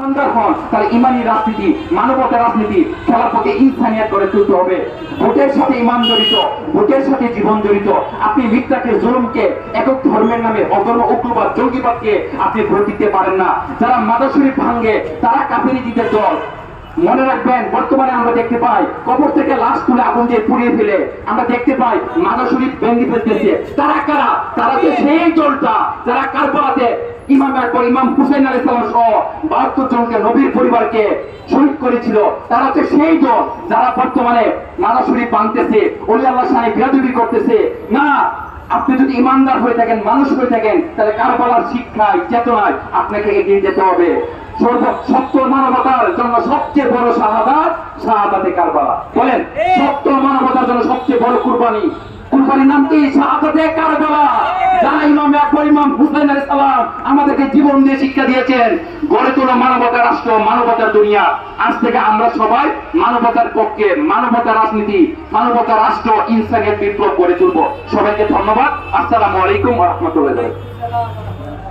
ইমানদার হন, তাহলে ইমানি রাজনীতি, মানবতার রাজনীতি, খেলার পথে ইনসানিয়াত করে তুলতে হবে। ভোটের সাথে ইমান জড়িত, ভোটের সাথে জীবন জড়িত। আপনি মিথ্যাকে, জুলুমকে, একক ধর্মের নামে অধর্ম, উগ্রবাদ, জঙ্গিবাদকে আপনি ভোট দিতে পারেন না। যারা মাদার শরীফ ভাঙ্গে তারা কাফেরীদের দল। মনে রাখবেন, বর্তমানে আমরা দেখতে পাই কবর থেকে লাশ তুলে আগুন দিয়ে পুড়িয়ে ফেলে, আমরা দেখতে পাই মাদার শরীফ ভেঙে ফেলতেছে। তারা কারা? তারা তো সেই দলটা যারা কারবালাতে ইমাম হুসেন আলাইহিস সালাম সহ 72 জনকে, নবীর পরিবারকে শহীদ করেছিল। তারা হচ্ছে সেই দল যারা বর্তমানে মাদার শরীফ ভাঙতেছে, ওলি আল্লাহর শানে বেয়াদবি করতেছে। না, আপনি যদি ইমানদার হয়ে থাকেন, মানুষ হয়ে থাকেন, তাহলে কারবালার শিক্ষায়, চেতনায় আপনাকে এগিয়ে যেতে হবে। সত্য মানবতার জন্য সবচেয়ে বড় শাহাদাত, শাহাদাতে কারবালা। বলেন, সত্য মানবতার জন্য সবচেয়ে বড় কুরবানি, কুরবানির নাম কি? শাহাদাতে কারবালা। যারা ইমাম আকবর, ইমাম হুসাইন আলাইহিস সালাম আমাদেরকে জীবন দিয়ে শিক্ষা দিয়েছেন, গড়ে তোলা মানবতার রাষ্ট্র, মানবতার দুনিয়া। আজ থেকে আমরা সবাই মানবতার পক্ষে, মানবতার রাজনীতি, মানবতার রাষ্ট্র, ইনসানিয়ত বিপ্লব গড়ে তুলব। সবাইকে ধন্যবাদ। আসসালামু আলাইকুম ওয়া রাহমাতুল্লাহি ওয়া বারাকাতুহু।